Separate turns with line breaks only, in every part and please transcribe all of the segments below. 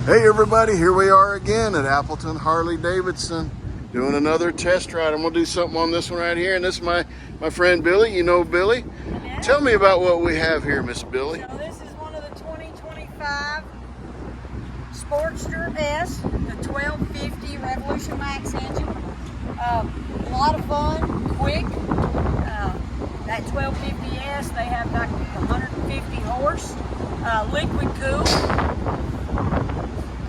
Hey everybody, here we are again at Appleton Harley Davidson doing another test ride. I'm gonna do something on this one right here, and this is my friend Billy. You know Billy?
Yeah.
Tell me about what we have here, Miss Billy.
So this is one of the 2025 Sportster S, the 1250 Revolution Max engine. A lot of fun, quick. That 1250 S, they have like 150 horse, liquid cool.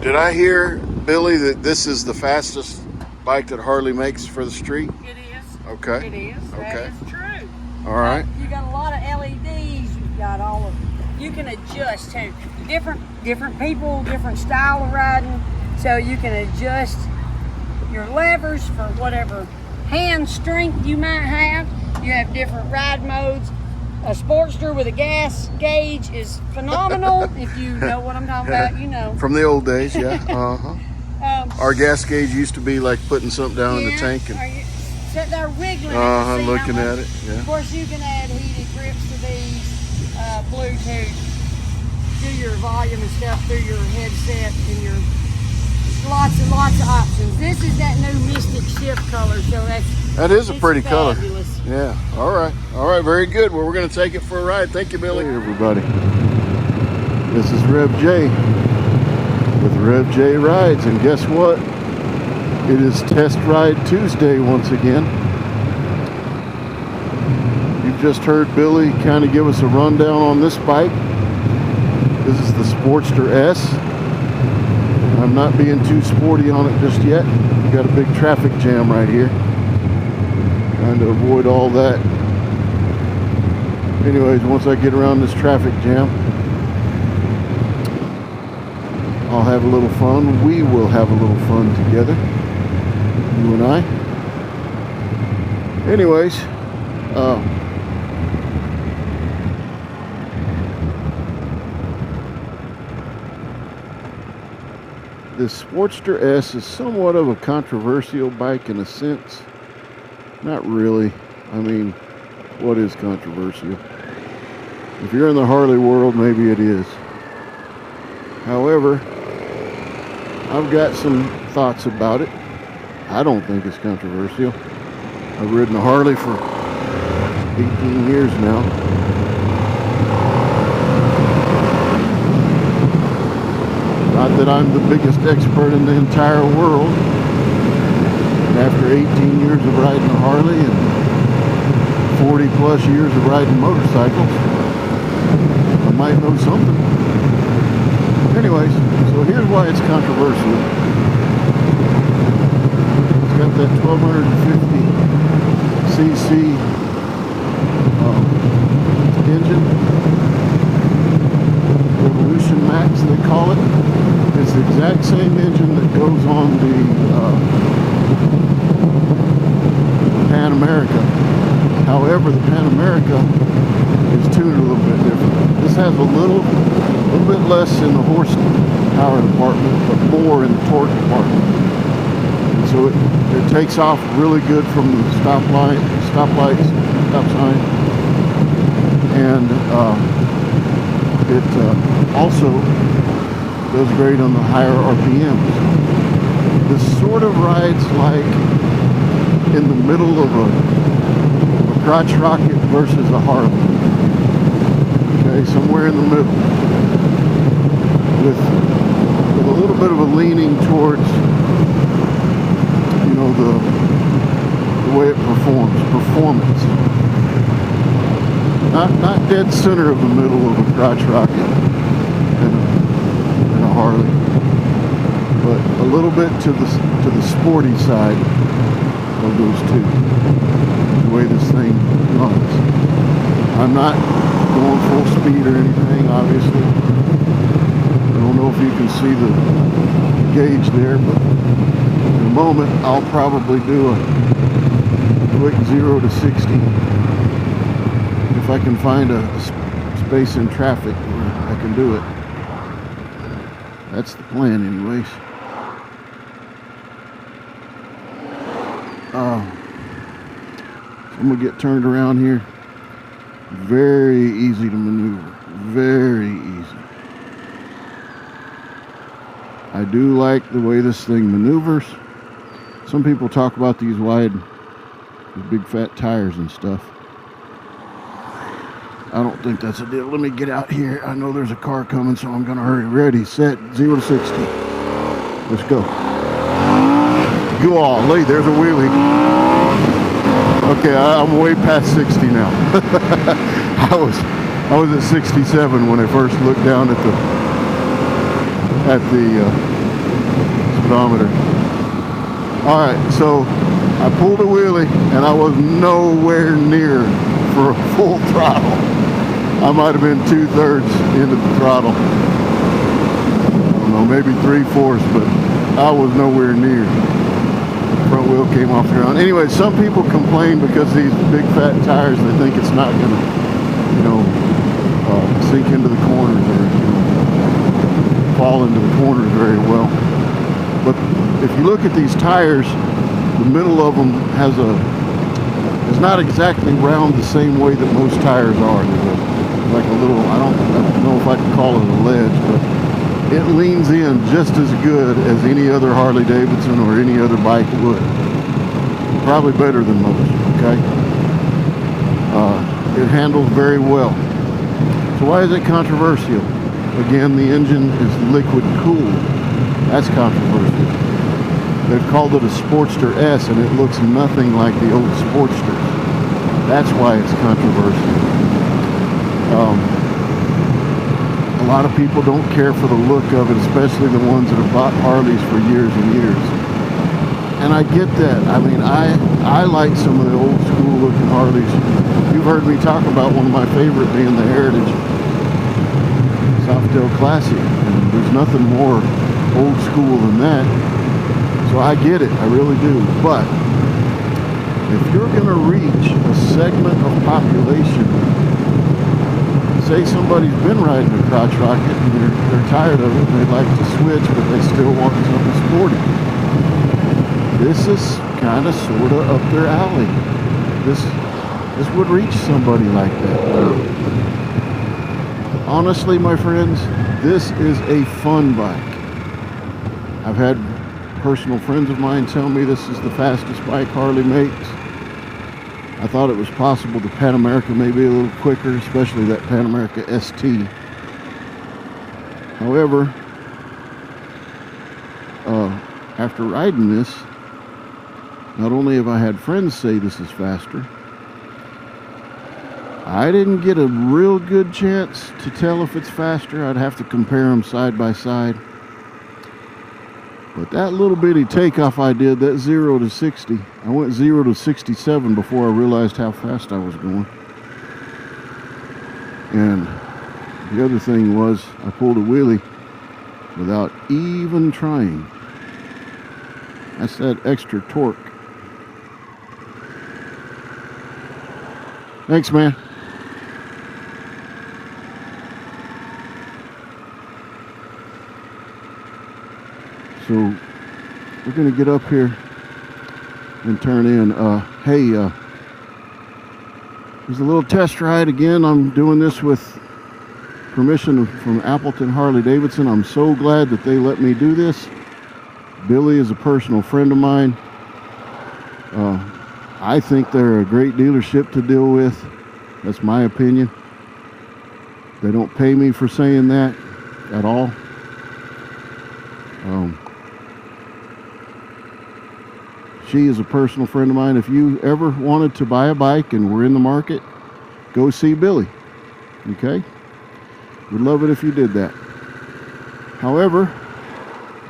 Did I hear, Billy, that this is the fastest bike that Harley makes for the street?
It is.
Okay.
It is.
Okay.
That is true.
All right.
You got a lot of LEDs. You've got all of. You can adjust to different people, different style of riding. So you can adjust your levers for whatever hand strength you might have. You have different ride modes. A Sportster with a gas gauge is phenomenal. If you know what I'm talking about, you know.
From the old days, yeah. Our gas gauge used to be like putting something down in the tank and
sit there wiggling
looking at it. Yeah.
Of course, you can add heated grips to these, Bluetooth, do your volume and stuff through your headset, and your lots and lots of options. This is that new Mystic Shift color, so
that is a pretty
fabulous
color. Yeah. All right, very good. Well, we're going to take it for a ride. Thank you, Billy. Hey, everybody. This is Rev J with Rev J Rides, and guess what? It is Test Ride Tuesday once again. You've just heard Billy kind of give us a rundown on this bike. This is the Sportster S. I'm not being too sporty on it just yet. We've got a big traffic jam right here. Trying to avoid all that. Anyways, once I get around this traffic jam, I'll have a little fun. We will have a little fun together, you and I. Anyways, this Sportster S is somewhat of a controversial bike in a sense. Not really. I mean, what is controversial? If you're in the Harley world, maybe it is. However, I've got some thoughts about it. I don't think it's controversial. I've ridden a Harley for 18 years now. Not that I'm the biggest expert in the entire world. After 18 years of riding a Harley and 40 plus years of riding motorcycles, I might know something. Anyways, so here's why it's controversial. It's got that 1250 cc engine, Revolution Max they call it. It's the exact same engine that goes on the Pan America. However, the Pan America is tuned a little bit different. This has a little bit less in the horsepower department, but more in the torque department. And so it takes off really good from the stop sign, and it also does great on the higher RPMs. This sort of rides like in the middle of a crotch rocket versus a Harley. Okay, somewhere in the middle. With a little bit of a leaning towards, you know, the way it performance. Not dead center of the middle of a crotch rocket and a Harley, but a little bit to the sporty side of those two, the way this thing runs. I'm not going full speed or anything, obviously. I don't know if you can see the gauge there, but in a moment I'll probably do a quick 0 to 60 if I can find a space in traffic where I can do it. That's the plan anyways. I'm gonna get turned around here. Very easy to maneuver. Very easy. I do like the way this thing maneuvers. Some people talk about these big fat tires and stuff. I don't think that's a deal. Let me get out here. I know there's a car coming, so I'm going to hurry. Ready, set, 0 to 60. Let's go. Golly, there's a wheelie. Okay, I'm way past 60 now. I was at 67 when I first looked down at the speedometer. All right, so I pulled a wheelie and I was nowhere near for a full throttle. I might have been 2/3 into the throttle. I don't know, maybe 3/4, but I was nowhere near. Front wheel came off the ground. Anyway, some people complain because these big fat tires, they think it's not going to, sink into the corners or fall into the corners very well. But if you look at these tires, the middle of them is not exactly round the same way that most tires are. There's like a little, I don't know if I can call it a ledge, but it leans in just as good as any other Harley Davidson or any other bike would. Probably better than most, okay? It handles very well. So why is it controversial? Again, the engine is liquid cooled. That's controversial. They've called it a Sportster S, and it looks nothing like the old Sportsters. That's why it's controversial. A lot of people don't care for the look of it, especially the ones that have bought Harleys for years and years. And I get that. I mean, I like some of the old school looking Harleys. You've heard me talk about one of my favorite being the Heritage Softail Classic. And there's nothing more old school than that. So I get it. I really do. But if you're going to reach a segment of population, say somebody's been riding a crotch rocket and they're tired of it and they'd like to switch, but they still want something sporty. This is kind of sort of up their alley. This would reach somebody like that. Honestly, my friends, this is a fun bike. I've had personal friends of mine tell me this is the fastest bike Harley makes. I thought it was possible the Pan America may be a little quicker, especially that Pan America ST. However, after riding this, not only have I had friends say this is faster, I didn't get a real good chance to tell if it's faster. I'd have to compare them side by side. But that little bitty takeoff I did, that 0 to 60, I went 0 to 67 before I realized how fast I was going. And the other thing was I pulled a wheelie without even trying. That's that extra torque. Thanks, man. So we're going to get up here and turn in. Hey, there's a little test ride again. I'm doing this with permission from Appleton Harley Davidson. I'm so glad that they let me do this. Billy is a personal friend of mine. I think they're a great dealership to deal with. That's my opinion. They don't pay me for saying that at all. She is a personal friend of mine. If you ever wanted to buy a bike and were in the market, go see Billy. Okay? Would love it if you did that. However,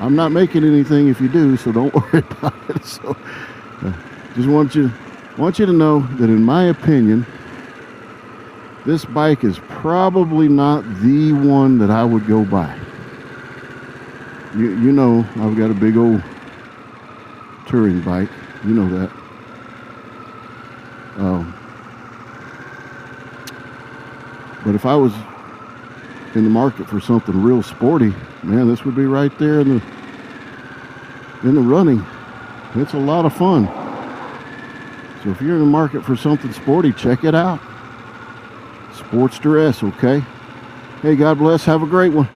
I'm not making anything if you do, so don't worry about it. So, just want you to know that in my opinion, this bike is probably not the one that I would go buy. You know, I've got a big old touring bike. You know that. But if I was in the market for something real sporty, man, this would be right there in the running. It's a lot of fun. So if you're in the market for something sporty, check it out. Sportster S, okay? Hey, God bless. Have a great one.